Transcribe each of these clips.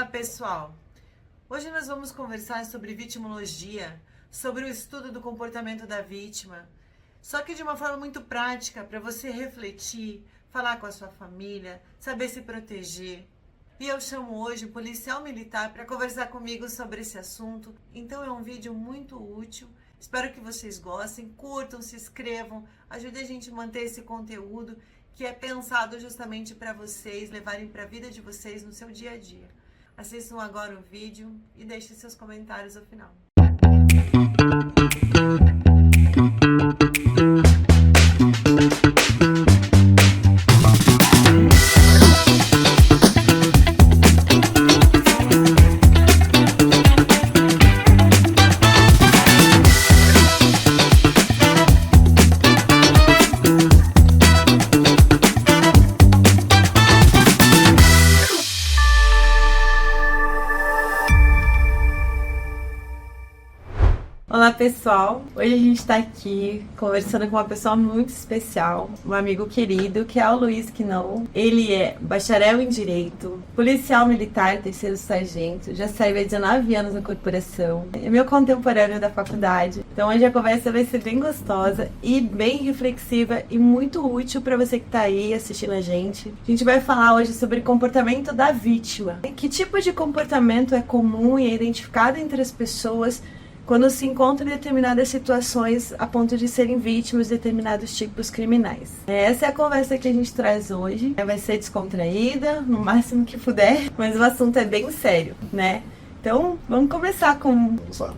Olá pessoal, hoje nós vamos conversar sobre vitimologia, sobre o estudo do comportamento da vítima, só que de uma forma muito prática, para você refletir, falar com a sua família, saber se proteger. E eu chamo hoje o policial militar para conversar comigo sobre esse assunto, então é um vídeo muito útil. Espero que vocês gostem, curtam, se inscrevam, ajudem a gente a manter esse conteúdo que é pensado justamente para vocês, levarem para a vida de vocês no seu dia a dia. Assistam agora o vídeo e deixem seus comentários ao final. Olá pessoal, hoje a gente está aqui conversando com uma pessoa muito especial, um amigo querido, que é o Luiz Quinão. Ele é bacharel em Direito, policial militar, terceiro sargento, já serve há 19 anos na corporação, é meu contemporâneo da faculdade. Então hoje a conversa vai ser bem gostosa e bem reflexiva e muito útil para você que está aí assistindo a gente. A gente vai falar hoje sobre comportamento da vítima. Que tipo de comportamento é comum e é identificado entre as pessoas quando se encontram em determinadas situações a ponto de serem vítimas de determinados tipos criminais. Essa é a conversa que a gente traz hoje. Vai ser descontraída, no máximo que puder, mas o assunto é bem sério, né? Então, vamos começar com... Vamos lá.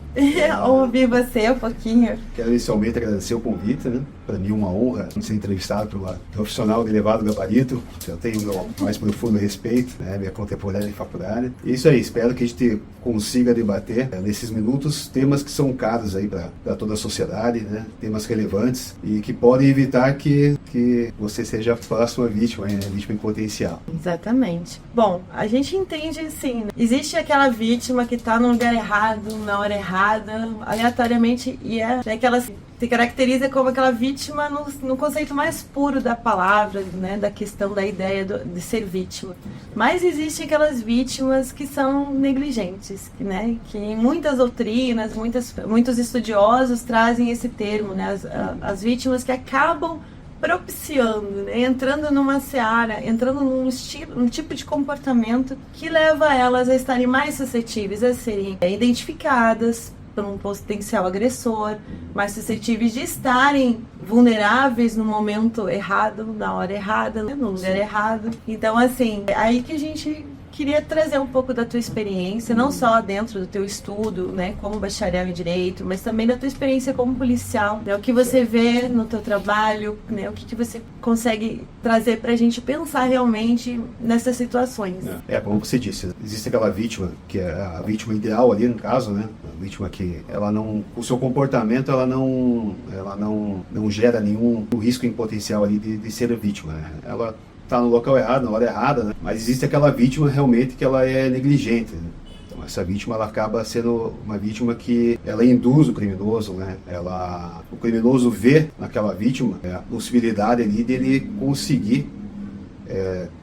ouvir você um pouquinho. Quero inicialmente agradecer o convite, né? Para mim é uma honra ser entrevistado por um profissional de elevado gabarito. Eu tenho o meu mais profundo respeito, né? Minha contemporânea de faculdade. E isso aí, espero que a gente consiga debater nesses minutos temas que são caros aí para toda a sociedade, né? Temas relevantes e que podem evitar que você seja a próxima vítima, né? Vítima em potencial. Exatamente. Bom, a gente entende assim, existe aquela vítima que está no lugar errado, na hora errada, aleatoriamente, e aquela se caracteriza como aquela vítima no conceito mais puro da palavra, né, da questão da ideia de ser vítima. Mas existem aquelas vítimas que são negligentes, né, que em muitas doutrinas, muitos estudiosos trazem esse termo, né, as vítimas que acabam propiciando, né, entrando numa seara, entrando num tipo de comportamento que leva elas a estarem mais suscetíveis a serem identificadas por um potencial agressor, mais suscetíveis de estarem vulneráveis no momento errado, na hora errada, no lugar errado. Então, assim, é aí que a gente queria trazer um pouco da tua experiência, não só dentro do teu estudo, né, como bacharel em Direito, mas também da tua experiência como policial, né, o que você vê no teu trabalho, né, o que você consegue trazer pra gente pensar realmente nessas situações. Como você disse, existe aquela vítima, que é a vítima ideal ali no caso, né, a vítima que ela não, o seu comportamento ela não gera nenhum risco em potencial ali de ser a vítima, né? Ela está no local errado, na hora errada, né? Mas existe aquela vítima realmente que ela é negligente, né? Então essa vítima ela acaba sendo uma vítima que ela induz o criminoso, né? O criminoso vê naquela vítima a possibilidade ali dele conseguir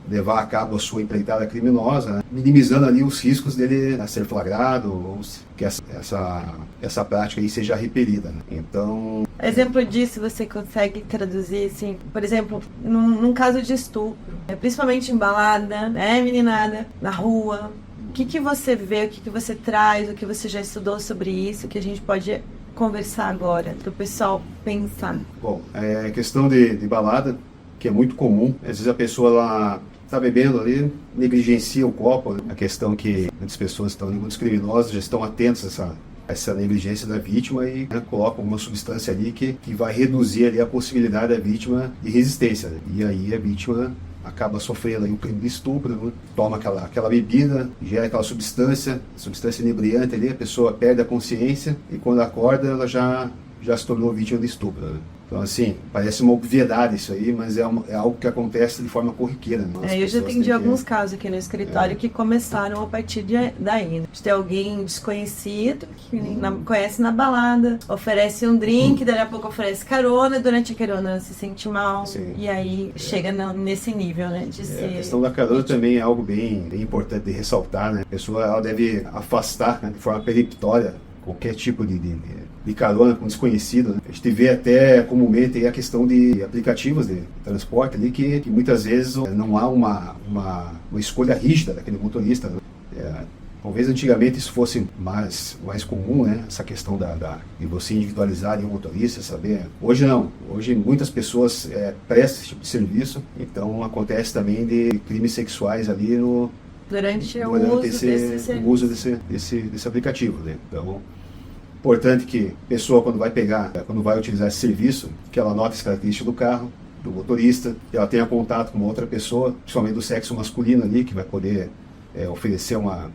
levar a cabo a sua empreitada criminosa, né? Minimizando ali os riscos dele ser flagrado ou que essa prática aí seja repelida, né? Então... Exemplo disso você consegue traduzir, assim, por exemplo, num caso de estupro, principalmente em balada, né, meninada, na rua, o que você vê, o que você traz, o que você já estudou sobre isso, que a gente pode conversar agora, para o pessoal pensar? Bom, questão de balada, que é muito comum, às vezes a pessoa lá está bebendo ali, negligencia o copo, né? A questão que muitas pessoas muitos criminosos já estão atentos a essa negligência da vítima e, né, colocam uma substância ali que vai reduzir ali a possibilidade da vítima de resistência, né? E aí a vítima acaba sofrendo aí um crime de estupro, né? Toma aquela bebida, gera aquela substância inebriante ali, a pessoa perde a consciência e quando acorda ela já se tornou vítima de estupro, né? Então, assim, parece uma obviedade isso aí, mas é algo que acontece de forma corriqueira. Né? Eu já atendi alguns casos aqui no escritório que começaram a partir daí. Né? De ter alguém desconhecido que conhece na balada, oferece um drink, daí a pouco oferece carona, durante a carona se sente mal, e aí chega nesse nível, né? De ser... A questão da carona também é algo bem importante de ressaltar, né? A pessoa ela deve afastar, né, de forma peremptória qualquer tipo de carona com desconhecido. Né? A gente vê até comumente aí a questão de aplicativos de transporte ali que muitas vezes não há uma escolha rígida daquele motorista. Né? Talvez antigamente isso fosse mais comum, né? Essa questão de você individualizar um motorista, saber. Hoje não. Hoje muitas pessoas prestam esse tipo de serviço, então acontece também de crimes sexuais ali durante o uso desse aplicativo. Né? Então, importante que a pessoa, quando vai utilizar esse serviço, que ela note as características do carro, do motorista, que ela tenha contato com uma outra pessoa, principalmente do sexo masculino ali, que vai poder oferecer uma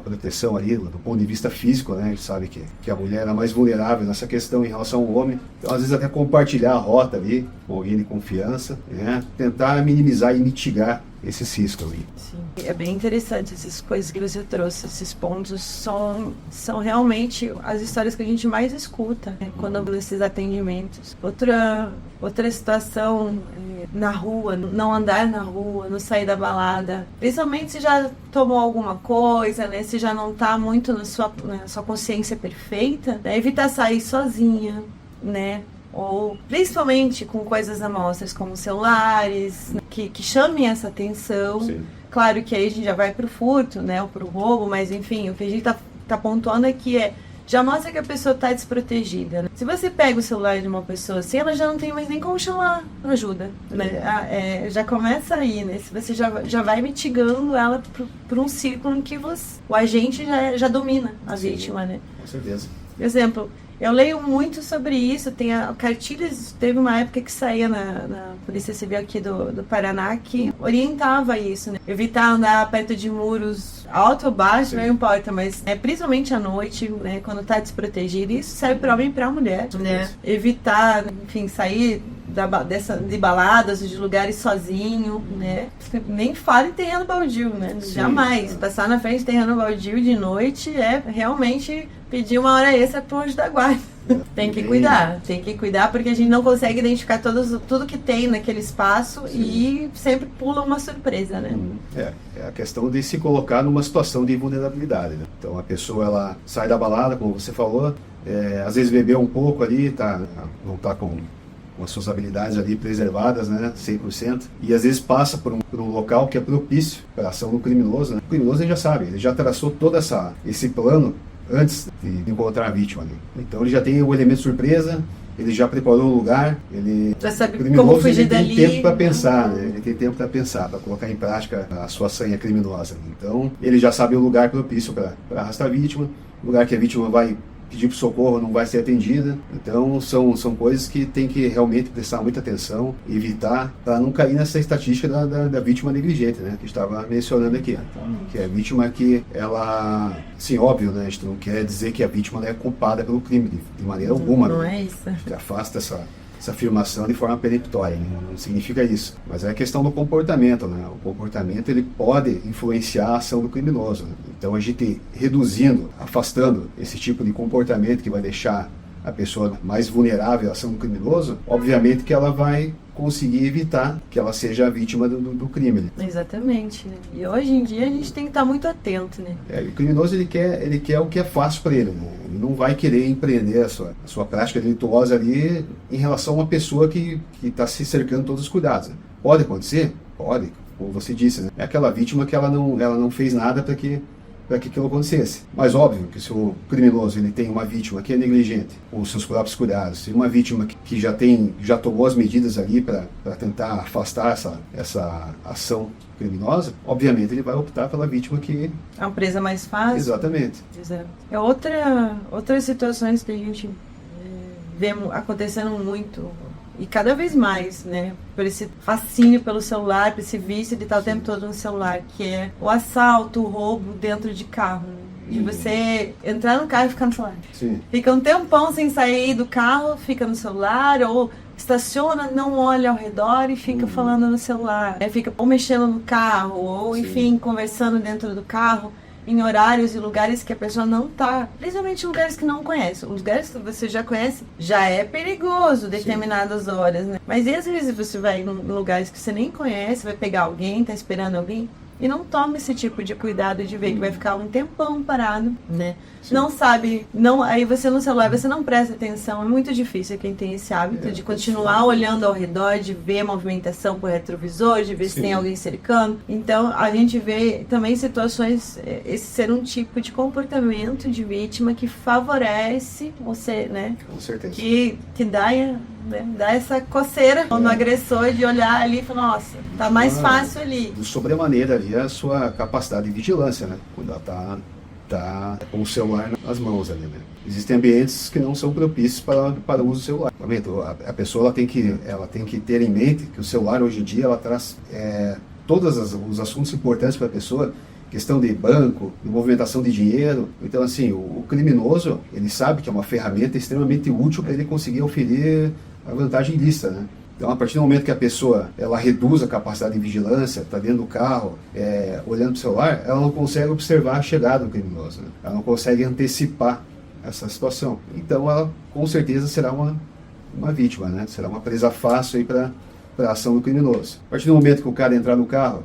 proteção ali do ponto de vista físico, né? A gente sabe que a mulher é mais vulnerável nessa questão em relação ao homem. Então, às vezes, até compartilhar a rota ali com alguém de confiança, né? Tentar minimizar e mitigar esses riscos ali. Sim. É bem interessante essas coisas que você trouxe, esses pontos são realmente as histórias que a gente mais escuta, né? Quando esses atendimentos. Outra situação na rua, não andar na rua, não sair da balada, principalmente se já tomou alguma coisa, né? Se já não está muito na sua consciência perfeita, né? Evitar sair sozinha, né? Ou principalmente com coisas amostras como celulares, né? que chamem essa atenção. Sim. Claro que aí a gente já vai pro furto, né? Ou pro roubo, mas enfim, o que a gente tá pontuando aqui já mostra que a pessoa está desprotegida. Né? Se você pega o celular de uma pessoa assim, ela já não tem mais nem como chamar ajuda. Né? Já começa aí, né? Se você já vai mitigando ela por um círculo em que o agente já domina a vítima. Né? Com certeza. Por exemplo, eu leio muito sobre isso, tem cartilhas, teve uma época que saía na Polícia Civil aqui do Paraná que orientava isso, né? Evitar andar perto de muros alto ou baixo, não importa, mas principalmente à noite, né? Quando tá desprotegido, isso serve para homem e para mulher, né? Evitar, enfim, sair de baladas, de lugares sozinho, né? Nem fala em terreno baldio, né? Sim, jamais. Passar na frente de terreno baldio de noite é realmente pedir uma hora extra pro anjo da guarda. Tem que cuidar porque a gente não consegue identificar tudo que tem naquele espaço. Sim. E sempre pula uma surpresa, né? É a questão de se colocar numa situação de vulnerabilidade, né? Então a pessoa ela sai da balada, como você falou, às vezes bebeu um pouco ali, não tá com as suas habilidades ali preservadas, né, 100%, e às vezes passa por um local que é propício para a ação do criminoso. Né? O criminoso ele já sabe, ele já traçou todo esse plano antes de encontrar a vítima ali. Então ele já tem o elemento surpresa, ele já preparou o lugar, já sabe como fugir dali. Ele tem tempo para pensar, né? Ele tem tempo para pensar, para colocar em prática a sua sanha criminosa. Então ele já sabe o lugar propício para arrastar a vítima, o lugar que a vítima vai pedir para socorro, não vai ser atendida. Então são coisas que tem que realmente prestar muita atenção, evitar, para não cair nessa estatística da vítima negligente, né, que estava mencionando aqui. Que é a vítima que ela, sim, óbvio, né, a gente não quer dizer que a vítima é culpada pelo crime de maneira alguma. Não né? É isso. A gente afasta essa afirmação de forma peremptória, né? Não significa isso. Mas é a questão do comportamento, né? O comportamento ele pode influenciar a ação do criminoso. Né? Então a gente reduzindo, afastando esse tipo de comportamento que vai deixar a pessoa mais vulnerável à ação do criminoso, obviamente que ela vai conseguir evitar que ela seja a vítima do crime. Né? Exatamente. Né? E hoje em dia a gente tem que estar muito atento, né? O criminoso ele quer o que é fácil para ele. Né? Ele não vai querer empreender a sua prática delituosa ali em relação a uma pessoa que está se cercando de todos os cuidados. Né? Pode acontecer? Pode. Como você disse, né? É aquela vítima que ela não fez nada para que aquilo acontecesse. Mas óbvio que se o criminoso ele tem uma vítima que é negligente, com os seus próprios cuidados, e uma vítima que já tomou as medidas ali para tentar afastar essa ação criminosa, obviamente ele vai optar pela vítima que... É uma presa mais fácil. Exatamente. É outras situações que a gente vê acontecendo muito, e cada vez mais, né, por esse fascínio pelo celular, por esse vício de estar o tempo todo no celular, que é o assalto, o roubo dentro de carro, né? De você entrar no carro e ficar no celular. Sim. Fica um tempão sem sair do carro, fica no celular, ou estaciona, não olha ao redor e fica falando no celular. Fica ou mexendo no carro, ou enfim, conversando dentro do carro, em horários e lugares que a pessoa não tá. Principalmente lugares que não conhece. Os lugares que você já conhece, já é perigoso determinadas horas, né? Mas e às vezes você vai em lugares que você nem conhece, vai pegar alguém, tá esperando alguém, e não toma esse tipo de cuidado de ver que vai ficar um tempão parado, né? Sim. Não sabe, aí você no celular, você não presta atenção. É muito difícil quem tem esse hábito de continuar olhando ao redor, de ver a movimentação por retrovisor, de ver se tem alguém cercando. Então, a gente vê também situações, esse ser um tipo de comportamento de vítima que favorece você, né? Com certeza. Que dá essa coceira no agressor de olhar ali e falar, nossa, tá mais fácil ali. Sobremaneira ali a sua capacidade de vigilância, né? Quando ela tá com o celular nas mãos ali, né? Existem ambientes que não são propícios para o uso do celular. A pessoa ela tem que ter em mente que o celular hoje em dia ela traz todos os assuntos importantes para a pessoa, questão de banco, de movimentação de dinheiro. Então, assim, o criminoso, ele sabe que é uma ferramenta extremamente útil para ele conseguir oferir a vantagem ilícita, né? Então, a partir do momento que a pessoa ela reduz a capacidade de vigilância, está dentro do carro, olhando para o celular, ela não consegue observar a chegada do criminoso, né? Ela não consegue antecipar essa situação. Então, ela com certeza será uma vítima, né? Será uma presa fácil para a ação do criminoso. A partir do momento que o cara entrar no carro,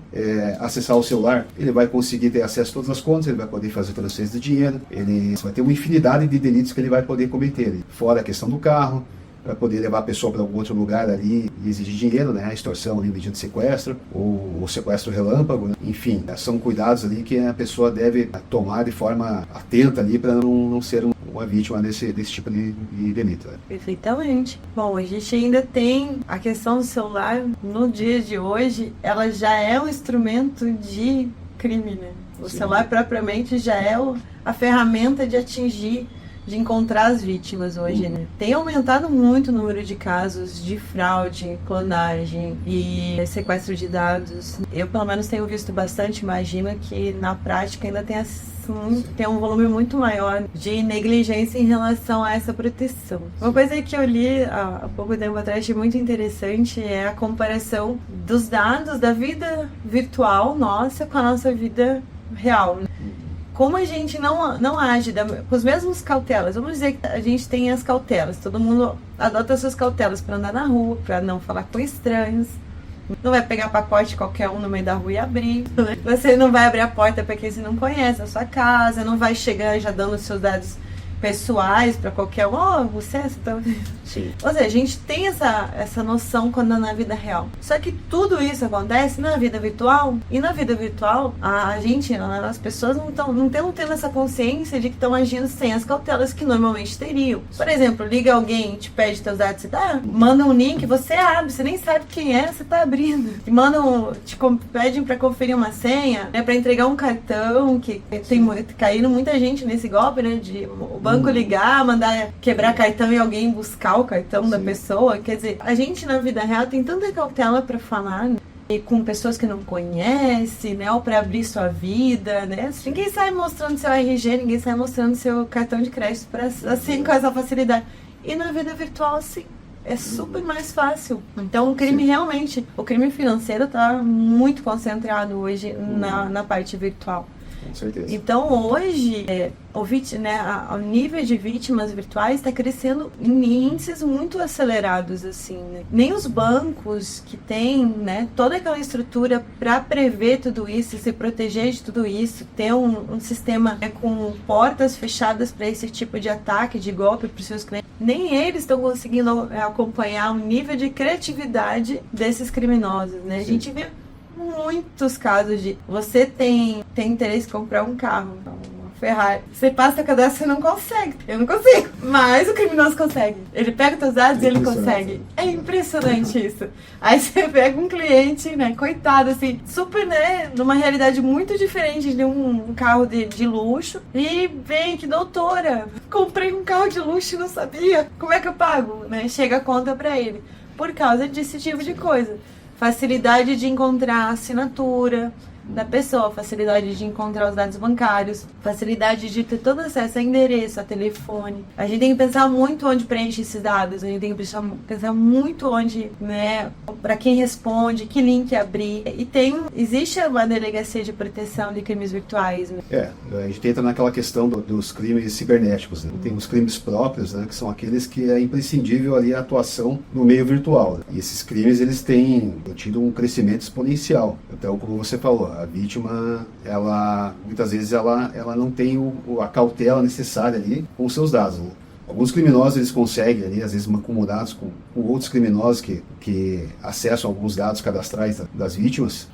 acessar o celular, ele vai conseguir ter acesso a todas as contas, ele vai poder fazer transferência de dinheiro, ele vai ter uma infinidade de delitos que ele vai poder cometer. Fora a questão do carro, para poder levar a pessoa para algum outro lugar ali e exigir dinheiro, né? A extorsão ali, medida de sequestro, ou o sequestro relâmpago, né? Enfim, são cuidados ali que a pessoa deve tomar de forma atenta ali para não ser uma vítima desse tipo de delito, né? Perfeitamente. Bom, a gente ainda tem a questão do celular, no dia de hoje, ela já é um instrumento de crime, né? O celular propriamente já é a ferramenta de encontrar as vítimas hoje, né? Tem aumentado muito o número de casos de fraude, clonagem e sequestro de dados. Eu, pelo menos, tenho visto bastante. Imagino que, na prática, ainda tem um volume muito maior de negligência em relação a essa proteção. Uma coisa que eu li há pouco tempo atrás, achei muito interessante, é a comparação dos dados da vida virtual nossa com a nossa vida real, né? Como a gente não age com as mesmas cautelas. Vamos dizer que a gente tem as cautelas. Todo mundo adota suas cautelas para andar na rua, para não falar com estranhos. Não vai pegar pacote qualquer um no meio da rua e abrir. Você não vai abrir a porta para quem você não conhece a sua casa. Não vai chegar já dando os seus dados pessoais para qualquer um. Você tá... Sim. Ou seja, a gente tem essa noção quando é na vida real. Só que tudo isso acontece na vida virtual. E na vida virtual, as pessoas não estão tendo essa consciência de que estão agindo sem as cautelas que normalmente teriam. Por exemplo, liga alguém, te pede teus dados, você manda um link, você abre, você nem sabe quem é, você tá abrindo. Te pedem para conferir uma senha, né, para entregar um cartão, que tem caído muita gente nesse golpe, né, de o banco ligar, mandar quebrar cartão e alguém buscar o cartão da pessoa. Quer dizer, a gente na vida real tem tanta cautela para falar, né? E com pessoas que não conhece, né? Ou para abrir sua vida, né? Ninguém sai mostrando seu RG, ninguém sai mostrando seu cartão de crédito assim com essa facilidade. E na vida virtual, assim, é super mais fácil. Então o crime realmente, o crime financeiro está muito concentrado hoje na parte virtual. Com certeza. Então hoje o nível de vítimas virtuais está crescendo em índices muito acelerados, assim, né? Nem os bancos que têm, né, toda aquela estrutura para prever tudo isso, se proteger de tudo isso, ter um sistema, né, com portas fechadas para esse tipo de ataque, de golpe para os seus clientes, nem eles estão conseguindo acompanhar o nível de criatividade desses criminosos, né? Sim. A gente vê muitos casos de você tem interesse em comprar um carro, uma Ferrari, você passa o cadastro, você não consegue, eu não consigo, mas o criminoso consegue, ele pega os seus dados e ele consegue. É impressionante isso. Aí você pega um cliente, né, coitado, assim, super, né, numa realidade muito diferente de um carro de luxo, e vem que, doutora, comprei um carro de luxo e não sabia, como é que eu pago, né? Chega a conta pra ele, por causa desse tipo de coisa. Facilidade de encontrar assinatura, da pessoa, facilidade de encontrar os dados bancários, facilidade de ter todo acesso a endereço, a telefone. A gente tem que pensar muito onde preenche esses dados, a gente tem que pensar muito onde, né, para quem responde, que link abrir. E existe uma delegacia de proteção de crimes virtuais. Né? A gente entra naquela questão dos crimes cibernéticos. Né? Tem os crimes próprios, né, que são aqueles que é imprescindível ali a atuação no meio virtual. Né? E esses crimes, eles têm tido um crescimento exponencial. Então, como você falou, a vítima, muitas vezes ela não tem a cautela necessária ali com os seus dados. Né? Alguns criminosos, eles conseguem ali, às vezes mancomunados com outros criminosos que acessam alguns dados cadastrais das vítimas,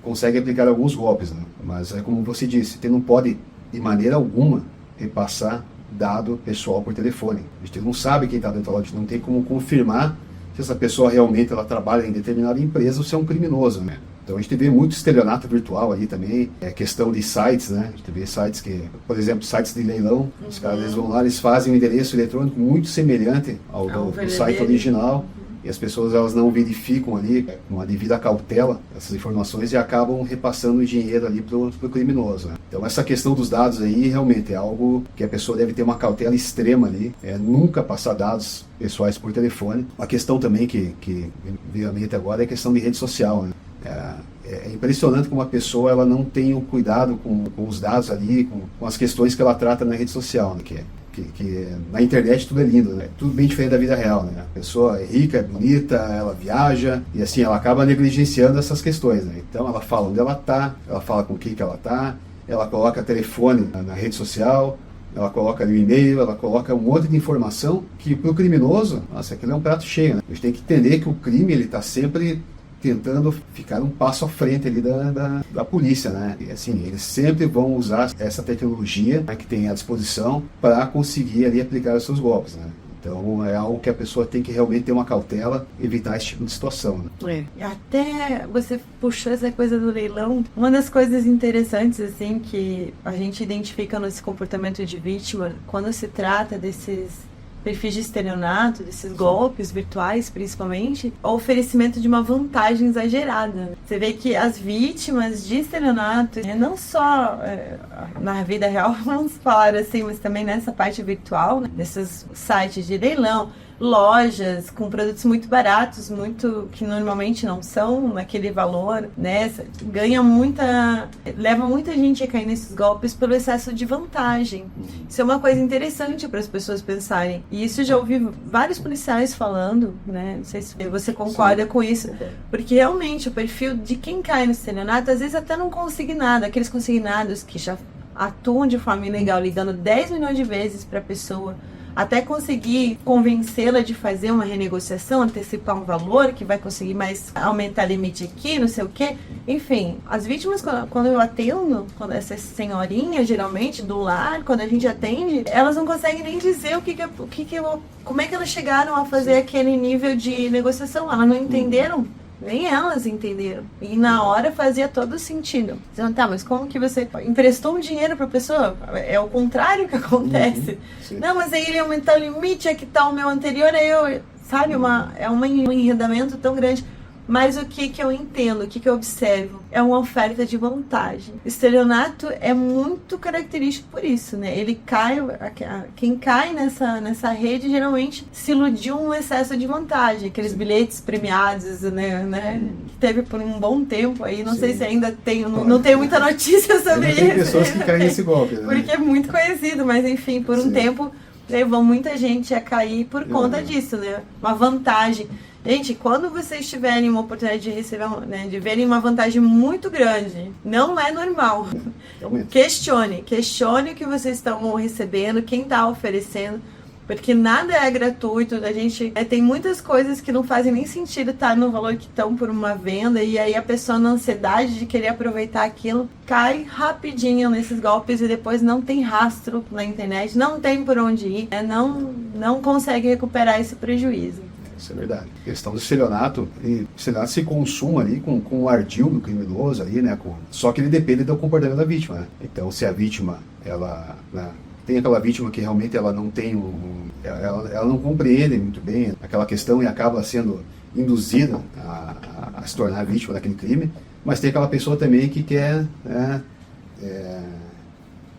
conseguem aplicar alguns golpes. Né? Mas é como você disse, você não pode, de maneira alguma, repassar dado pessoal por telefone. A gente não sabe quem está dentro da loja, não tem como confirmar se essa pessoa realmente trabalha em determinada empresa ou se é um criminoso, né? Então a gente vê muito estelionato virtual aí também, questão de sites, né? A gente vê sites que, por exemplo, sites de leilão, os caras eles vão lá, eles fazem um endereço eletrônico muito semelhante ao do site original, e as pessoas elas não verificam ali, com a devida cautela, essas informações e acabam repassando o dinheiro ali pro criminoso, né? Então essa questão dos dados aí realmente é algo que a pessoa deve ter uma cautela extrema ali, nunca passar dados pessoais por telefone. Uma questão também que veio à mente agora é a questão de rede social, né? É impressionante como a pessoa ela não tem o cuidado com os dados ali, com as questões que ela trata na rede social, né? Que na internet tudo é lindo, né? Tudo bem diferente da vida real, né? A pessoa é rica, é bonita, ela viaja e assim, ela acaba negligenciando essas questões, né? Então ela fala onde ela tá, ela fala com quem que ela tá, ela coloca telefone na rede social, ela coloca ali o e-mail, ela coloca um monte de informação que pro criminoso, nossa, aquilo é um prato cheio, né? A gente tem que entender que o crime, ele tá sempre tentando ficar um passo à frente ali da polícia, né? E assim, eles sempre vão usar essa tecnologia, né, que tem à disposição para conseguir ali aplicar os seus golpes, né? Então é algo que a pessoa tem que realmente ter uma cautela, evitar esse tipo de situação, né? Até você puxou essa coisa do leilão, uma das coisas interessantes assim que a gente identifica nesse comportamento de vítima, quando se trata desses perfis de estelionato, desses golpes virtuais principalmente, o oferecimento de uma vantagem exagerada. Você vê que as vítimas de estelionato, não só na vida real, vamos falar assim, mas também nessa parte virtual, né, desses sites de leilão, lojas com produtos muito baratos, que normalmente não são naquele valor, né? Leva muita gente a cair nesses golpes pelo excesso de vantagem. Isso é uma coisa interessante para as pessoas pensarem. E isso eu já ouvi vários policiais falando, né? Não sei se você concorda com isso, porque realmente o perfil de quem cai no estelionato, às vezes até não consignado, aqueles consignados que já atuam de forma ilegal, ligando 10 milhões de vezes para a pessoa, até conseguir convencê-la de fazer uma renegociação, antecipar um valor, que vai conseguir mais aumentar limite aqui, não sei o quê. Enfim, as vítimas, quando eu atendo, quando essas senhorinhas, geralmente, do lar, quando a gente atende, elas não conseguem nem dizer como é que elas chegaram a fazer aquele nível de negociação. Elas não entenderam. Nem elas entenderam. E na hora fazia todo sentido. Dizendo, tá, mas como que você emprestou um dinheiro pra pessoa? É o contrário que acontece. Não, mas aí ele aumentou o limite, é que tá o meu anterior, aí eu... Sabe, um enredamento tão grande. Mas o que eu entendo, o que eu observo, é uma oferta de vantagem. O estelionato é muito característico por isso, né? Quem cai nessa rede geralmente se iludiu um excesso de vantagem. Aqueles bilhetes premiados, né? Que teve por um bom tempo aí, não sei se ainda tem, não tenho muita notícia sobre isso. Tem pessoas que caem nesse golpe, né? Porque é muito conhecido, mas enfim, por um tempo levou muita gente a cair por conta disso, né? Uma vantagem. Gente, quando vocês tiverem uma oportunidade de receber, né, de verem uma vantagem muito grande, não é normal. Questione o que vocês estão recebendo, quem está oferecendo, porque nada é gratuito. A gente tem muitas coisas que não fazem nem sentido estar no valor que estão por uma venda, e aí a pessoa, na ansiedade de querer aproveitar aquilo, cai rapidinho nesses golpes e depois não tem rastro na internet, não tem por onde ir, né, não consegue recuperar esse prejuízo. Isso é verdade. A questão do estelionato, o estelionato se consuma ali com o ardil do criminoso ali, né? Só que ele depende do comportamento da vítima, né? Então, se a vítima, ela, né, tem aquela vítima que realmente ela não tem ela não compreende muito bem aquela questão e acaba sendo induzida a se tornar vítima daquele crime, Mas tem aquela pessoa também que quer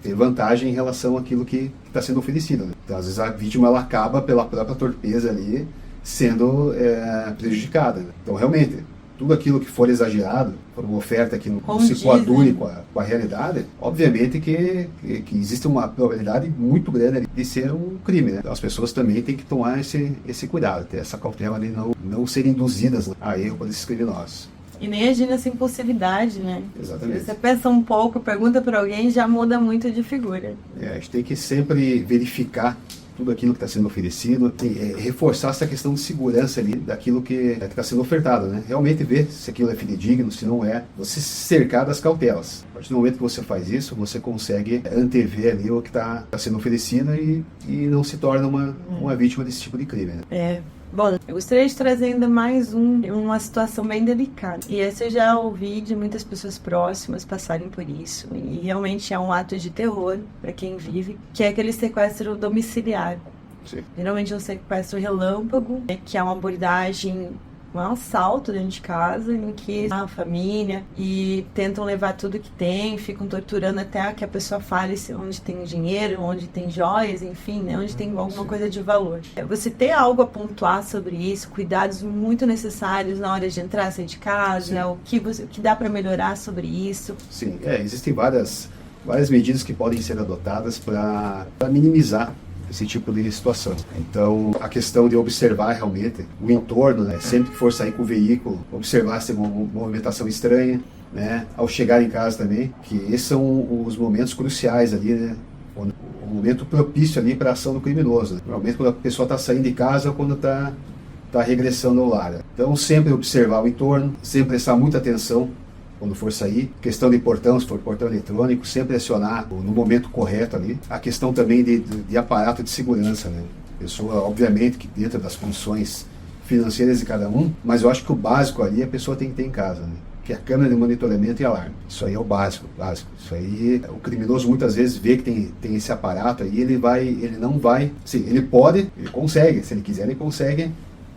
ter vantagem em relação àquilo que está sendo oferecido, né? Então, às vezes a vítima ela acaba pela própria torpeza ali sendo prejudicada, né? Então realmente tudo aquilo que for exagerado, for uma oferta que não se coadune com a realidade, obviamente que existe uma probabilidade muito grande de ser um crime, né? Então as pessoas também têm que tomar esse cuidado, ter essa cautela de não serem induzidas a erro por esses criminosos. E nem agir nessa impulsividade, né? Exatamente. Se você pensa um pouco, pergunta para alguém, já muda muito de figura. A gente tem que sempre verificar tudo aquilo que está sendo oferecido, reforçar essa questão de segurança ali daquilo que está sendo ofertado, né? Realmente ver se aquilo é fidedigno, se não é, você se cercar das cautelas. A partir do momento que você faz isso, você consegue antever ali o que está sendo oferecido e não se torna uma vítima desse tipo de crime, né? Bom, eu gostaria de trazer ainda mais uma situação bem delicada. E essa eu já ouvi de muitas pessoas próximas passarem por isso. E realmente é um ato de terror para quem vive, que é aquele sequestro domiciliar. Sim. Geralmente é um sequestro relâmpago, que é uma abordagem, um assalto dentro de casa, em que a família e tentam levar tudo que tem, ficam torturando até que a pessoa fale onde tem dinheiro, onde tem joias, enfim, né, onde tem alguma coisa de valor. Você tem algo a pontuar sobre isso, cuidados muito necessários na hora de entrar, sair de casa, o que dá para melhorar sobre isso? Sim, existem várias medidas que podem ser adotadas para minimizar esse tipo de situação. Então, a questão de observar realmente o entorno, né? Sempre que for sair com o veículo, observar se tem uma movimentação estranha, né? Ao chegar em casa também, que esses são os momentos cruciais ali, né? O momento propício ali para a ação do criminoso, né? Normalmente quando a pessoa está saindo de casa ou quando está regressando ao lar. Então, sempre observar o entorno, sempre prestar muita atenção quando for sair, questão de portão, se for portão eletrônico, sempre acionar no momento correto ali. A questão também de aparato de segurança, né? Pessoa, obviamente, que dentro das condições financeiras de cada um, mas eu acho que o básico ali a pessoa tem que ter em casa, né? Que é a câmera de monitoramento e alarme. Isso aí é o básico. Isso aí, o criminoso muitas vezes vê que tem esse aparato aí, ele não vai, sim, ele consegue, se ele quiser ele consegue,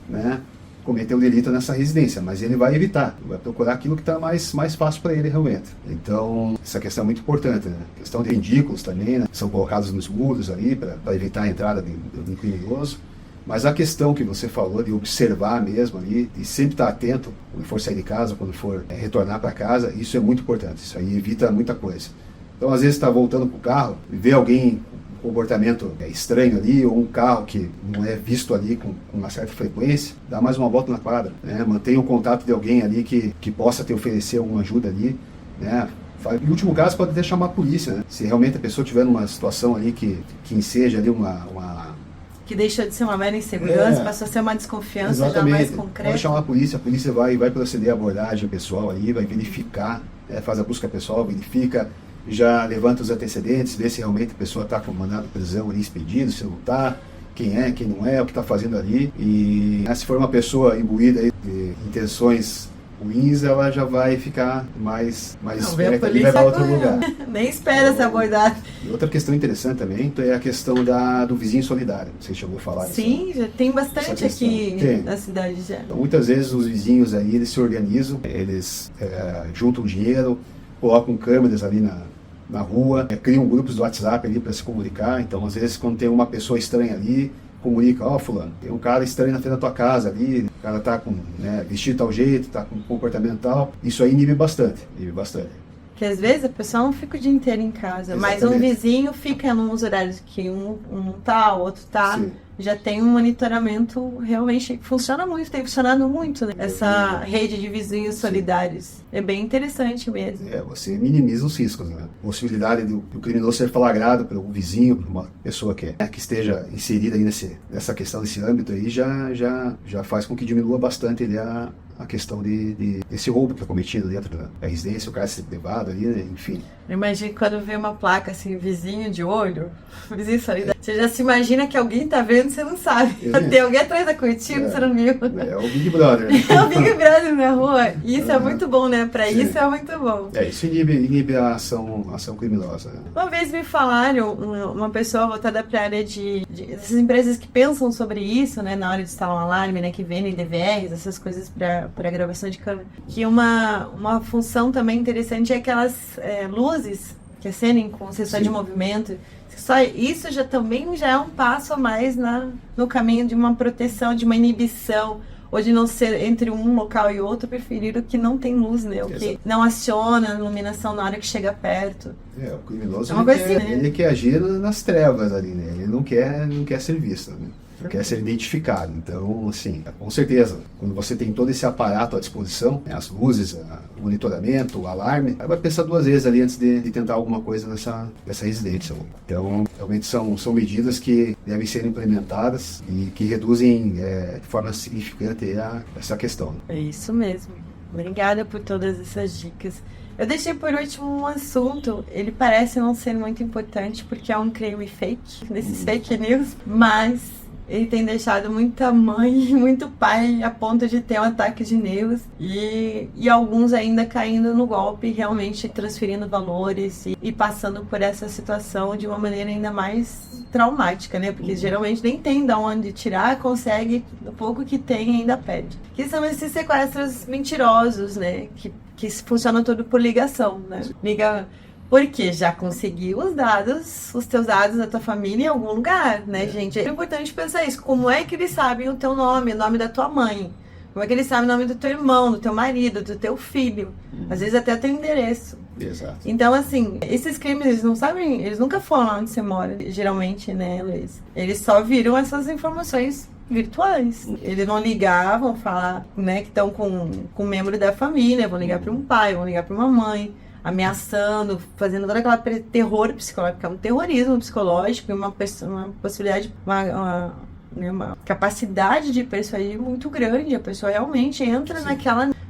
né? Cometer o delito nessa residência, mas ele vai evitar, vai procurar aquilo que está mais fácil para ele realmente. Então, essa questão é muito importante, né? A questão de vindículos também, né? São colocados nos muros ali para evitar a entrada do criminoso. Mas a questão que você falou de observar mesmo ali, de sempre estar atento quando for sair de casa, quando for retornar para casa, isso é muito importante. Isso aí evita muita coisa. Então, às vezes, está voltando para o carro e vê alguém comportamento estranho ali, ou um carro que não é visto ali com uma certa frequência, dá mais uma volta na quadra, né? Mantenha o contato de alguém ali que possa te oferecer alguma ajuda ali, né? Em último caso, pode até chamar a polícia, né? Se realmente a pessoa estiver numa situação ali que enseja ali que deixou de ser uma mera insegurança, passou a ser uma desconfiança. Exatamente. Já mais concreta. Pode chamar a polícia vai proceder à abordagem pessoal ali, vai verificar, faz a busca pessoal, verifica, já levanta os antecedentes, vê se realmente a pessoa está com mandado de prisão ali expedido, se não está, quem é, quem não é, o que está fazendo ali. E se for uma pessoa imbuída aí de intenções ruins, ela já vai ficar mais esperta e levar a outro lugar. Nem espera ser abordada. E outra questão interessante também é a questão do vizinho solidário. Você chegou a falar Sim, já tem bastante aqui na cidade já. Então, muitas vezes os vizinhos aí, eles se organizam, eles juntam dinheiro, colocam câmeras ali na rua, criam grupos do WhatsApp ali para se comunicar. Então, às vezes, quando tem uma pessoa estranha ali, comunica, fulano, tem um cara estranho na frente da tua casa ali, o cara tá com, vestido de tal jeito, tá com comportamento tal. Isso aí inibe bastante. Porque às vezes a pessoa não fica o dia inteiro em casa, Exatamente. Mas um vizinho fica nos horários que um tá, o outro tá. Sim. Já tem um monitoramento realmente que funciona muito, tem funcionado muito, né? Essa rede de vizinhos solidários. É bem interessante mesmo. Você minimiza os riscos, né? A possibilidade do criminoso ser flagrado por um vizinho, por uma pessoa que esteja inserida aí nessa questão, nesse âmbito aí, já faz com que diminua bastante ali a questão desse roubo que é cometido dentro da residência, o cara ser levado ali, né? Enfim. Eu imagino quando vê uma placa assim, vizinho de olho, vizinho solidário, você já se imagina que alguém tá vendo, você não sabe. Tem alguém atrás da cortina, você não viu. É o Big Brother. É o Big Brother na rua. Isso é muito bom, né? Pra Sim. isso é muito bom. Isso inibe a ação criminosa. Né? Uma vez me falaram, uma pessoa voltada pra área dessas empresas que pensam sobre isso, né? Na hora de instalar um alarme, né? Que vendem DVRs, essas coisas pra por a gravação de câmera. Que uma função também interessante é aquelas luzes que acendem com sensor de movimento. Só isso também já é um passo a mais no caminho de uma proteção, de uma inibição, ou de não ser entre um local e outro, preferir o que não tem luz, né? O que não aciona a iluminação na hora que chega perto. O criminoso, ele quer agir nas trevas ali, né? Ele não quer ser visto, né? Quer ser identificado. Então, assim, com certeza, quando você tem todo esse aparato à disposição, né, as luzes, o monitoramento, o alarme, aí vai pensar duas vezes ali antes de tentar alguma coisa nessa residência. Então, realmente são medidas que devem ser implementadas e que reduzem de forma significante essa questão. É isso mesmo. Obrigada por todas essas dicas. Eu deixei por último um assunto, ele parece não ser muito importante porque é um crime fake, desses fake news, mas ele tem deixado muita mãe e muito pai a ponto de ter um ataque de nervos e alguns ainda caindo no golpe, realmente transferindo valores e passando por essa situação de uma maneira ainda mais traumática, né? Porque geralmente nem tem de onde tirar, consegue, o pouco que tem ainda perde. Que são esses sequestros mentirosos, né? Que funcionam tudo por ligação, né? Porque já conseguiu os teus dados da tua família em algum lugar, né, gente? É importante pensar isso. Como é que eles sabem o teu nome, o nome da tua mãe? Como é que eles sabem o nome do teu irmão, do teu marido, do teu filho? Às vezes até o teu endereço. Exato. Então, assim, esses crimes, eles não sabem, eles nunca foram lá onde você mora, geralmente, né, Luiz? Eles só viram essas informações virtuais. Eles vão ligar, vão falar, né, que estão com um membro da família, vão ligar para um pai, vão ligar para uma mãe, ameaçando, fazendo todo aquele terror psicológico, é um terrorismo psicológico, uma possibilidade, uma capacidade de persuadir muito grande. A pessoa realmente entra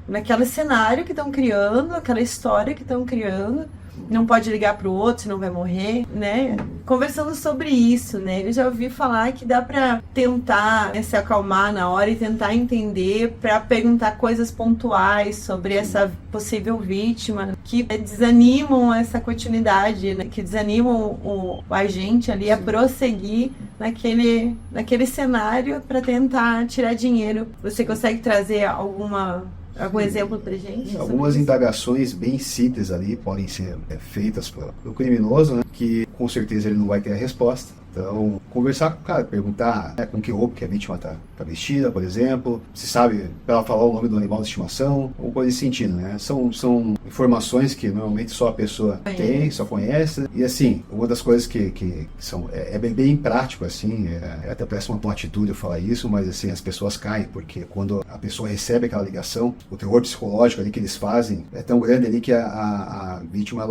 naquele cenário que estão criando, aquela história que estão criando. Não pode ligar para o outro, senão vai morrer, né? Conversando sobre isso, né? Eu já ouvi falar que dá para tentar se acalmar na hora e tentar entender, para perguntar coisas pontuais sobre essa possível vítima, que desanimam essa continuidade, né? Que desanimam o agente ali a prosseguir naquele cenário para tentar tirar dinheiro. Você consegue trazer algum exemplo pra gente? Algumas indagações bem simples ali podem ser feitas pelo criminoso, né, que com certeza ele não vai ter a resposta. Então, conversar com o cara, perguntar com que roupa que a vítima tá vestida, por exemplo, se sabe, para ela falar o nome do animal de estimação, ou coisa nesse sentido, né? São informações que normalmente só a pessoa tem, só conhece. E assim, uma das coisas que são bem prático, assim, até parece uma platitude eu falar isso, mas assim, as pessoas caem, porque quando a pessoa recebe aquela ligação, o terror psicológico ali que eles fazem é tão grande ali que a vítima,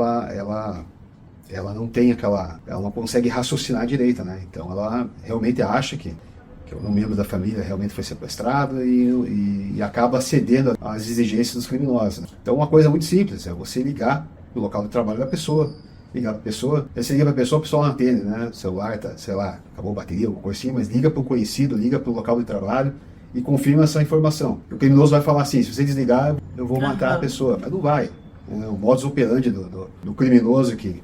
ela não tem ela não consegue raciocinar direito, né? Então ela realmente acha que um membro da família realmente foi sequestrado e acaba cedendo às exigências dos criminosos, né? Então uma coisa muito simples é você ligar no local de trabalho da pessoa, ligar para a pessoa, aí você liga para a pessoa não atende, né? O celular tá, sei lá, acabou a bateria, alguma coisa assim, mas liga para o conhecido, liga para o local de trabalho e confirma essa informação. O criminoso vai falar assim: se você desligar, eu vou matar a pessoa, mas não vai. O modus operandi do criminoso que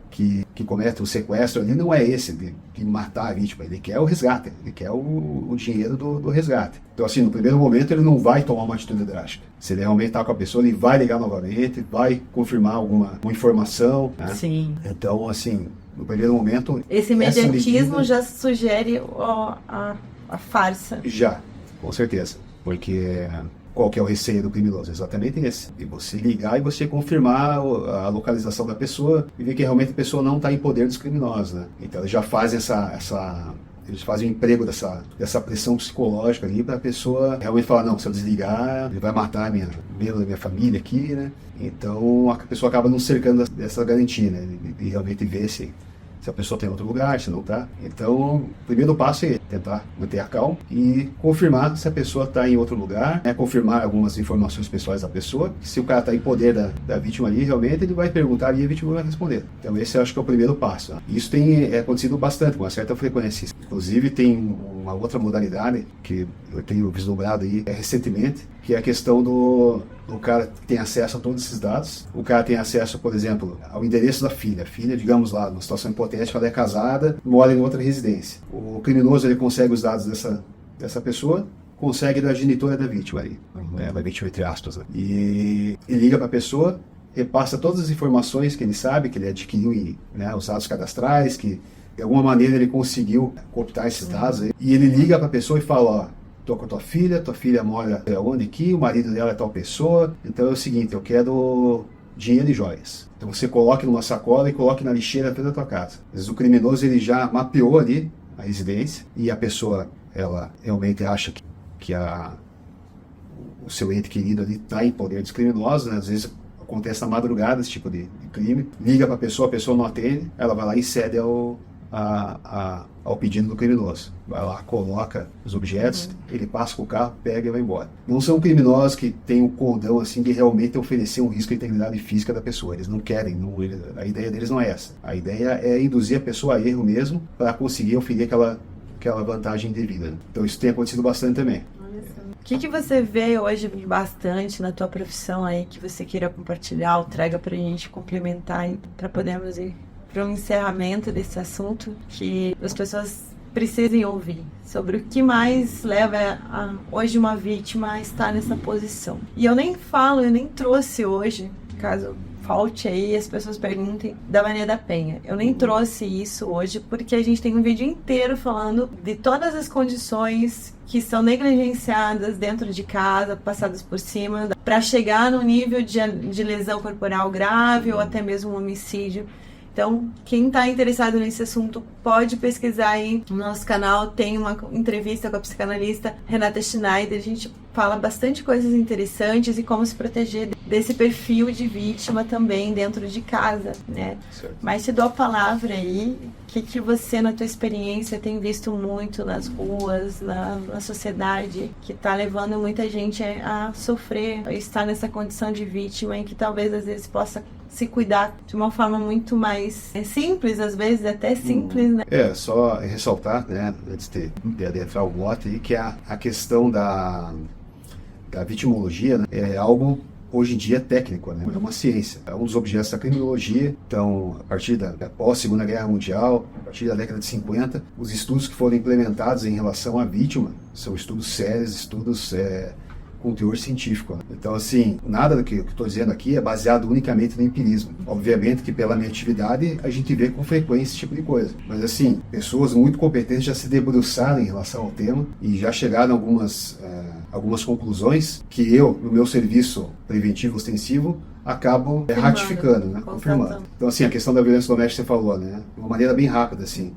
comete o sequestro ali não é esse, de matar a vítima. Ele quer o resgate, ele quer o dinheiro do resgate. Então, assim, no primeiro momento ele não vai tomar uma atitude drástica. Se ele realmente está com a pessoa, ele vai ligar novamente, vai confirmar uma informação, né? Sim. Então, assim, no primeiro momento... Esse imediatismo já sugere a farsa. Já, com certeza. Porque... qual que é o receio do criminoso? Exatamente esse. De você ligar e você confirmar a localização da pessoa e ver que realmente a pessoa não está em poder dos criminosos, né? Então eles já fazem eles fazem o emprego dessa pressão psicológica ali para a pessoa realmente falar: não, se eu desligar, ele vai matar membro da minha família aqui, né? Então a pessoa acaba não cercando dessa garantia, né? E realmente ver se a pessoa tem outro lugar, se não está. Então, o primeiro passo é tentar manter a calma e confirmar se a pessoa está em outro lugar, né? Confirmar algumas informações pessoais da pessoa. Se o cara está em poder da vítima ali, realmente, ele vai perguntar e a vítima vai responder. Então, esse eu acho que é o primeiro passo, né? Isso tem acontecido bastante, com uma certa frequência. Inclusive, tem uma outra modalidade que eu tenho vislumbrado aí recentemente, que é a questão do cara que tem acesso a todos esses dados. O cara tem acesso, por exemplo, ao endereço da filha. A filha, digamos lá, numa situação hipotética, ela é casada, mora em outra residência. O criminoso, ele consegue os dados dessa pessoa, consegue da genitora da vítima ali, da vítima entre aspas, né? E liga para a pessoa, repassa todas as informações que ele sabe, que ele adquiriu em, né, os dados cadastrais, que de alguma maneira ele conseguiu cooptar esses dados aí, e ele liga para a pessoa e fala, ó, tô com a tua filha mora onde aqui, o marido dela é tal pessoa, então é o seguinte, eu quero dinheiro e joias. Então você coloque numa sacola e coloque na lixeira atrás da tua casa. Às vezes o criminoso ele já mapeou ali a residência e a pessoa, ela realmente acha que o seu ente querido ali está em poder dos criminosos, né? Às vezes acontece na madrugada esse tipo de crime, liga para a pessoa não atende, ela vai lá e cede ao pedido do criminoso. Vai lá, coloca os objetos, ele passa com o carro, pega e vai embora. Não são criminosos que têm um condão assim de realmente oferecer um risco à integridade física da pessoa. Eles não querem, a ideia deles não é essa. A ideia é induzir a pessoa a erro mesmo para conseguir oferir aquela vantagem devida. Então isso tem acontecido bastante também. O que você vê hoje bastante na tua profissão aí que você queira compartilhar ou traga pra gente complementar aí, para podermos ir para um encerramento desse assunto que as pessoas precisem ouvir sobre o que mais leva hoje uma vítima a estar nessa posição. E eu nem trouxe hoje, caso falte aí, as pessoas perguntem, da Maria da Penha. Eu nem trouxe isso hoje porque a gente tem um vídeo inteiro falando de todas as condições que são negligenciadas dentro de casa, passadas por cima, para chegar no nível de lesão corporal grave ou até mesmo um homicídio. Então, quem está interessado nesse assunto pode pesquisar aí no nosso canal. Tem uma entrevista com a psicanalista Renata Schneider. A gente fala bastante coisas interessantes e como se proteger desse perfil de vítima também dentro de casa, né? Certo. Mas te dou a palavra aí. O que você, na tua experiência, tem visto muito nas ruas, na sociedade, que está levando muita gente a sofrer, a estar nessa condição de vítima e que talvez às vezes possa se cuidar de uma forma muito mais simples, às vezes até simples, né? Só ressaltar, né, antes de adentrar o bote aí, que a questão da vitimologia, né, é algo hoje em dia técnico, né? É uma ciência. É um dos objetos da criminologia. Então, a partir da pós-Segunda Guerra Mundial, a partir da década de 50, os estudos que foram implementados em relação à vítima são estudos sérios, estudos com teor científico, né? Então, assim, nada do que eu estou dizendo aqui é baseado unicamente no empirismo. Obviamente que pela minha atividade a gente vê com frequência esse tipo de coisa. Mas, assim, pessoas muito competentes já se debruçaram em relação ao tema e já chegaram a algumas conclusões que eu, no meu serviço preventivo ostensivo, acabo ratificando, né? Confirmando. Então, assim, a questão da violência doméstica você falou, né? De uma maneira bem rápida, assim.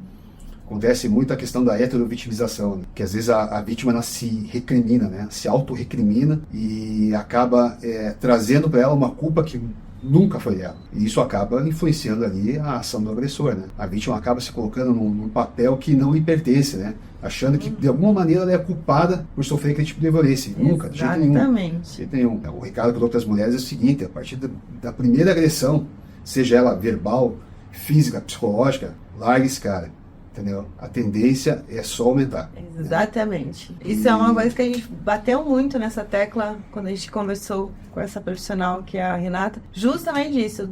Acontece muito a questão da heterovitimização, né? Que às vezes a vítima ela se recrimina, né? Se autorrecrimina e acaba trazendo para ela uma culpa que nunca foi dela. E isso acaba influenciando ali a ação do agressor, né? A vítima acaba se colocando num papel que não lhe pertence, né? Achando que de alguma maneira ela é culpada por sofrer aquele tipo de violência. Nunca, de jeito nenhum. Exatamente. O recado que eu dou para as mulheres é o seguinte: a partir da primeira agressão, seja ela verbal, física, psicológica, largue esse cara. Entendeu? A tendência é só aumentar. Exatamente. Né? Isso é uma coisa que a gente bateu muito nessa tecla quando a gente conversou com essa profissional que é a Renata. Justamente isso,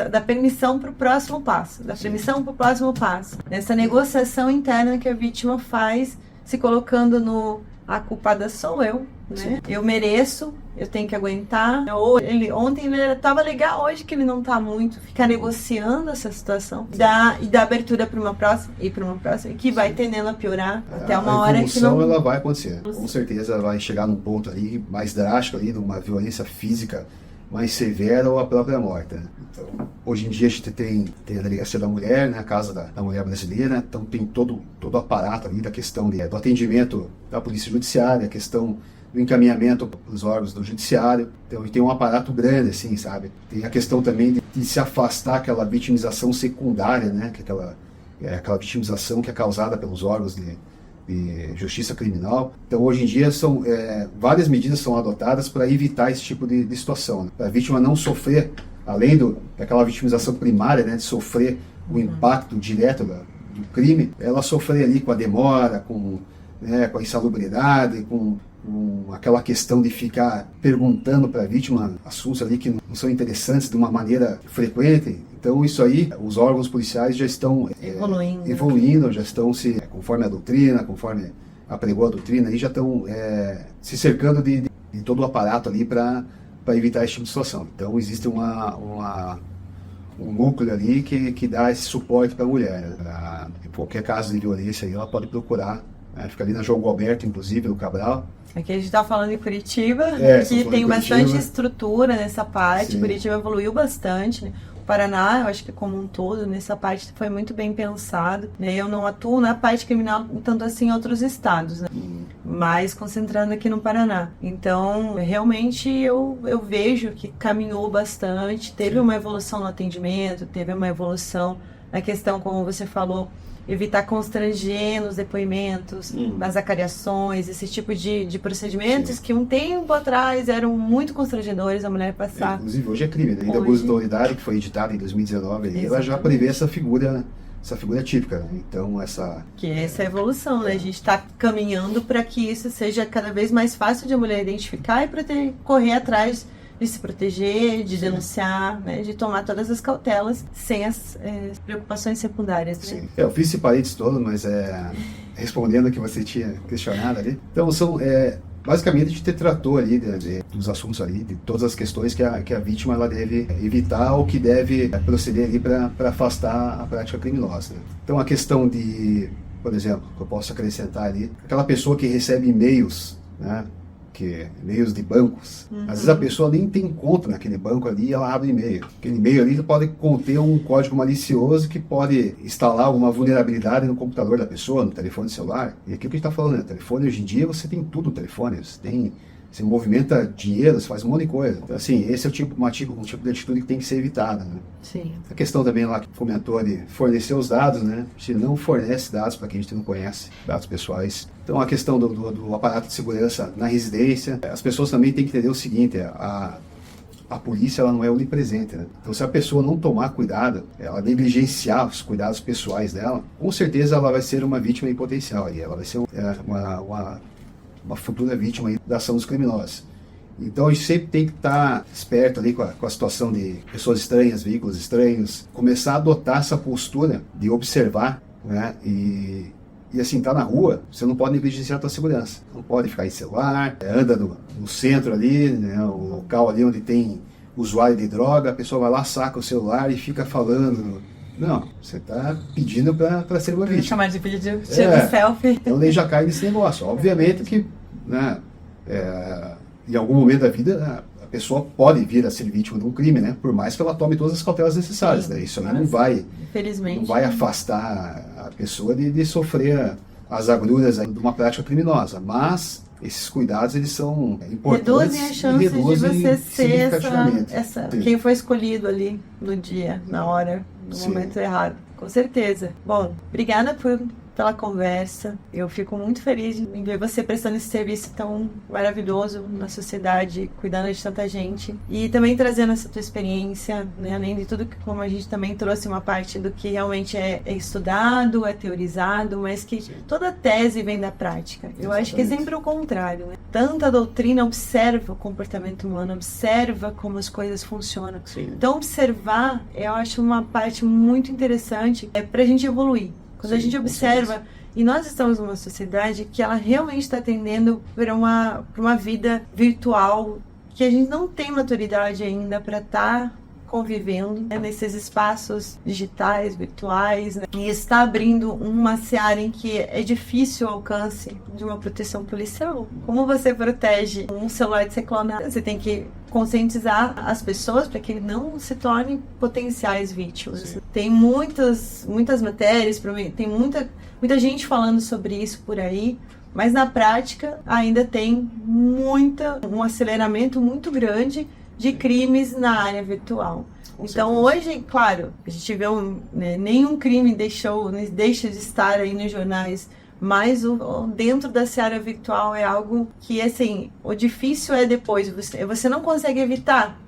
da permissão para o próximo passo. Da permissão para o próximo passo. Nessa negociação interna que a vítima faz, se colocando a culpada sou eu, né? Sim. Eu mereço, eu tenho que aguentar. Ontem ele estava legal, hoje que ele não está muito. Ficar negociando essa situação e dar abertura para uma próxima e para uma próxima, que vai tendendo a piorar até uma hora que não... ela vai acontecer. Com certeza ela vai chegar num ponto ali mais drástico, ali, numa violência física mais severa ou a própria morte, né? Então, hoje em dia a gente tem a Delegacia da Mulher, né, a Casa da Mulher Brasileira, então tem todo o aparato ali da questão do atendimento da Polícia Judiciária, a questão do encaminhamento para os órgãos do Judiciário, então tem um aparato grande, assim, sabe? Tem a questão também de se afastar aquela vitimização secundária, né, que aquela vitimização que é causada pelos órgãos de justiça criminal. Então, hoje em dia, várias medidas são adotadas para evitar esse tipo de situação, né? Para a vítima não sofrer, além daquela vitimização primária, né, de sofrer o impacto direto do crime, ela sofrer ali com a demora, com a insalubridade, com aquela questão de ficar perguntando para a vítima assuntos ali que não são interessantes de uma maneira frequente. Então, isso aí, os órgãos policiais já estão evoluindo, já estão conforme a doutrina, conforme apregou a doutrina e já estão se cercando de todo o aparato ali para evitar esse tipo de situação. Então existe um núcleo ali que dá esse suporte para a mulher. Em qualquer caso de violência aí, ela pode procurar, fica ali na João Alberto, inclusive, no Cabral. Aqui a gente está falando em Curitiba, que tem bastante estrutura nessa parte. Sim. Curitiba evoluiu bastante, né? O Paraná, eu acho que como um todo, nessa parte foi muito bem pensado, né? Eu não atuo na parte criminal tanto assim em outros estados, né? Mas concentrando aqui no Paraná. Então, realmente eu vejo que caminhou bastante, teve uma evolução no atendimento, teve uma evolução na questão, como você falou, evitar constranger nos depoimentos, nas acariações, esse tipo de procedimentos. Sim. Que um tempo atrás eram muito constrangedores a mulher passar. Inclusive, hoje é crime, né? A abuso de autoridade, que foi editada em 2019, ela já prevê essa figura típica, né? Então essa é a evolução, né? A gente está caminhando para que isso seja cada vez mais fácil de a mulher identificar e para correr atrás de se proteger, de denunciar, né? De tomar todas as cautelas sem as preocupações secundárias. Né? Sim. Eu fiz esse parênteses todo, mas respondendo o que você tinha questionado ali. Então basicamente a gente tratou ali dos assuntos ali, de todas as questões que a vítima ela deve evitar ou que deve proceder ali para afastar a prática criminosa. Né? Então a questão de, por exemplo, que eu posso acrescentar ali, aquela pessoa que recebe e-mails, né? E-mails de bancos. Às vezes a pessoa nem tem conta naquele banco ali e ela abre e-mail. Aquele e-mail ali pode conter um código malicioso que pode instalar alguma vulnerabilidade no computador da pessoa, no telefone celular. E aqui o que a gente está falando, né? Telefone hoje em dia você tem tudo no telefone. Você movimenta dinheiro, você faz um monte de coisa. Então, assim, esse é um tipo de atitude que tem que ser evitada, né? Sim. A questão também lá que comentou de fornecer os dados, né? Se não fornece dados para quem a gente não conhece, dados pessoais. Então, a questão do aparato de segurança na residência. As pessoas também têm que entender o seguinte, a polícia ela não é onipresente, né? Então, se a pessoa não tomar cuidado, ela negligenciar os cuidados pessoais dela, com certeza ela vai ser uma vítima em potencial. E ela vai ser uma futura vítima da ação dos criminosos. Então a gente sempre tem que estar esperto ali com a situação de pessoas estranhas, veículos estranhos, começar a adotar essa postura de observar, né? E assim, tá na rua, você não pode negligenciar a tua segurança. Não pode ficar em celular, anda no centro ali, né? O local ali onde tem usuário de droga, a pessoa vai lá, saca o celular e fica falando. Não, você está pedindo para ser uma vítima. Chamar de pedido, tira selfie. Então daí já cai nesse negócio. Obviamente que, né, em algum momento da vida, a pessoa pode vir a ser vítima de um crime, né? Por mais que ela tome todas as cautelas necessárias. Né? Isso aí não vai afastar a pessoa de sofrer as agruras de uma prática criminosa. Mas esses cuidados, eles são importantes. Reduzem a chance de você ser quem foi escolhido ali no dia, na hora, no momento errado. Com certeza. Bom, obrigada pela conversa. Eu fico muito feliz em ver você prestando esse serviço tão maravilhoso na sociedade, cuidando de tanta gente. E também trazendo essa tua experiência, né? Além de tudo, como a gente também trouxe uma parte do que realmente é estudado, é teorizado, mas que toda tese vem da prática. Eu acho que é sempre o contrário, né? Tanta doutrina observa o comportamento humano, observa como as coisas funcionam. Sim. Então, observar, eu acho uma parte muito interessante pra gente evoluir. Quando a gente observa, e nós estamos numa sociedade que ela realmente está tendendo para uma vida virtual, que a gente não tem maturidade ainda para estar convivendo, né, nesses espaços digitais, virtuais, né, e está abrindo uma seara em que é difícil o alcance de uma proteção policial. Como você protege um celular de ser clonado? Você tem que conscientizar as pessoas para que não se tornem potenciais vítimas. Sim. Tem muitas matérias, tem muita gente falando sobre isso por aí, mas na prática ainda tem um aceleramento muito grande de crimes na área virtual. Então hoje, claro, a gente vê nenhum crime deixa de estar aí nos jornais, mas dentro da seara virtual é algo que, assim, o difícil é depois, você não consegue evitar.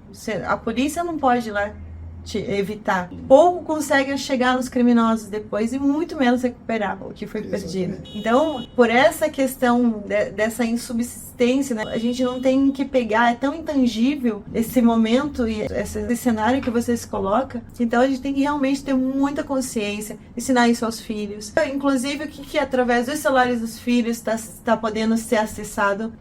A polícia não pode ir lá evitar. Pouco conseguem chegar nos criminosos depois e muito menos recuperar o que foi perdido. Então, por essa questão dessa insubsistência, né, a gente não tem que pegar, é tão intangível esse momento e esse cenário que você se coloca, então a gente tem que realmente ter muita consciência, ensinar isso aos filhos. Inclusive, o que através dos celulares dos filhos está podendo ser acessado,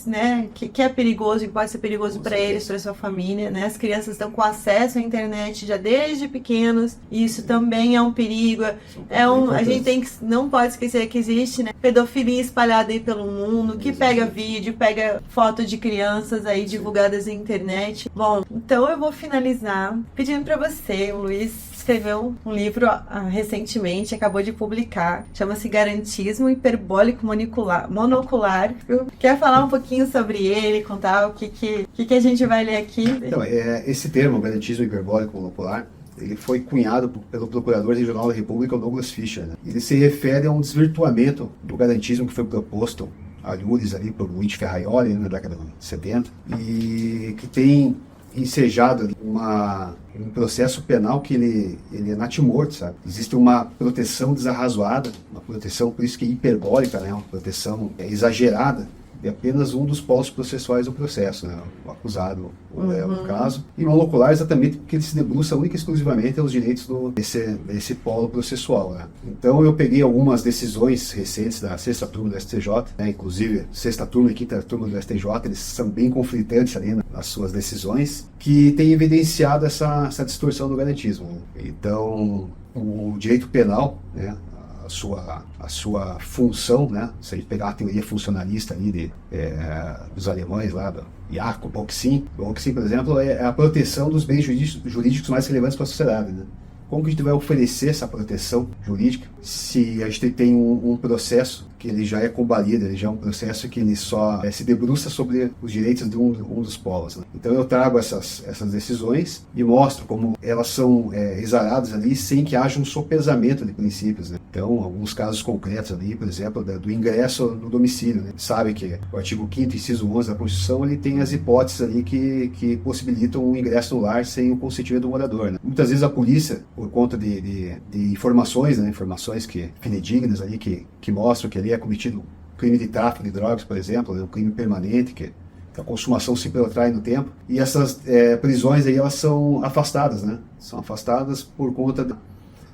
né, que é perigoso, que pode ser perigoso para eles, para sua família, né? As crianças estão com acesso à internet já desde pequenos, e isso também é um perigo. A gente não pode esquecer que existe, né, pedofilia espalhada aí pelo mundo, que pega vídeo, pega foto de crianças aí divulgadas na internet. Bom, então eu vou finalizar pedindo para você, o Luiz escreveu um livro recentemente, acabou de publicar, chama-se Garantismo Hiperbólico Monocular. Quer falar um pouquinho sobre ele, contar o que a gente vai ler aqui? Então, esse termo, Garantismo Hiperbólico Monocular, ele foi cunhado pelo Procurador Regional da República, Douglas Fischer, né? Ele se refere a um desvirtuamento do garantismo que foi proposto a Lures ali por Luigi Ferraioli na década de 70 e que tem ensejado um processo penal que ele é natimorto, sabe? Existe uma proteção desarrazoada, uma proteção, por isso que é hiperbólica, né? Uma proteção exagerada de apenas um dos polos processuais do processo, né? O acusado, o réu, no caso. E monocular exatamente porque ele se debruça única e exclusivamente aos direitos desse polo processual, né? Então eu peguei algumas decisões recentes da sexta turma do STJ, né? Inclusive sexta turma e quinta turma do STJ, eles são bem conflitantes ali nas suas decisões, que têm evidenciado essa distorção do garantismo, né? Então o direito penal, né, a sua função, né? Se a gente pegar a teoria funcionalista ali dos alemães lá, do Jacob Boxin, por exemplo, é a proteção dos bens jurídicos mais relevantes para a sociedade, né? Como que a gente vai oferecer essa proteção jurídica se a gente tem um processo que ele já é combalido, ele já é um processo que ele só se debruça sobre os direitos de um dos polos, né? Então eu trago essas decisões e mostro como elas são exaradas ali sem que haja um sopesamento de princípios, né? Então, alguns casos concretos ali, por exemplo, do ingresso no domicílio, né? Sabe que o artigo 5º, inciso 11 da Constituição, ele tem as hipóteses ali que possibilitam o ingresso no lar sem o consentimento do morador, né? Muitas vezes a polícia, por conta de informações, né? Informações fidedignas ali, que mostram que ali é cometido crime de tráfico de drogas, por exemplo, né? Um crime permanente, que a consumação se protrai no tempo, e essas prisões aí, elas são afastadas, né? São afastadas por conta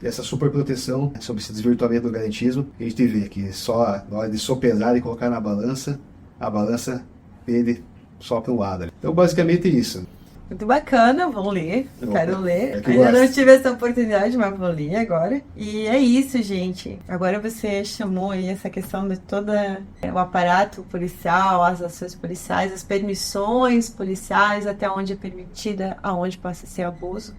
dessa superproteção, sobre esse desvirtuamento do garantismo. A gente vê que só na hora de sopesar e colocar na balança, a balança pende só para um lado. Então, basicamente é isso. Muito bacana, vou ler, quero ler. Ainda não tive essa oportunidade, mas vou ler agora. E é isso, gente. Agora você chamou aí essa questão de todo o aparato policial, as ações policiais, as permissões policiais, até onde é permitida, aonde possa ser abuso.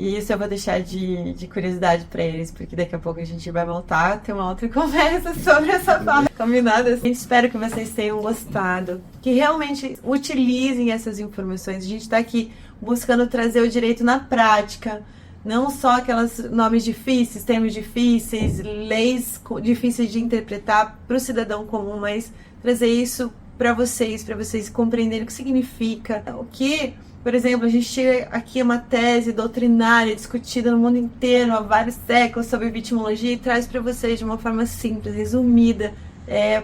E isso eu vou deixar de curiosidade para eles, porque daqui a pouco a gente vai voltar a ter uma outra conversa sobre essa fala combinada. Assim. Espero que vocês tenham gostado, que realmente utilizem essas informações. A gente está aqui buscando trazer o direito na prática, não só aqueles nomes difíceis, termos difíceis, leis difíceis de interpretar para o cidadão comum, mas trazer isso para vocês compreenderem o que significa, o que... Por exemplo, a gente tira aqui uma tese doutrinária discutida no mundo inteiro há vários séculos sobre vitimologia e traz para vocês de uma forma simples, resumida,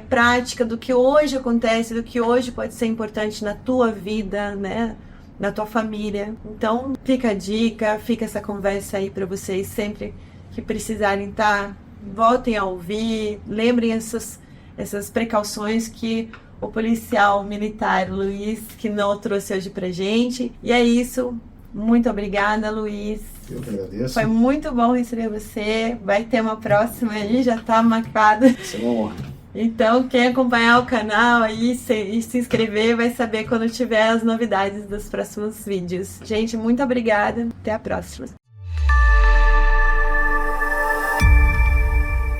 prática do que hoje acontece, do que hoje pode ser importante na tua vida, né? Na tua família. Então, fica a dica, fica essa conversa aí para vocês sempre que precisarem, tá? Voltem a ouvir, lembrem essas precauções que o policial militar Luiz Quinault trouxe hoje pra gente. E é isso. Muito obrigada, Luiz. Eu que agradeço. Foi muito bom receber você. Vai ter uma próxima aí, já tá marcada. Isso é uma honra. Então, quem acompanhar o canal aí e se inscrever vai saber quando tiver as novidades dos próximos vídeos. Gente, muito obrigada. Até a próxima.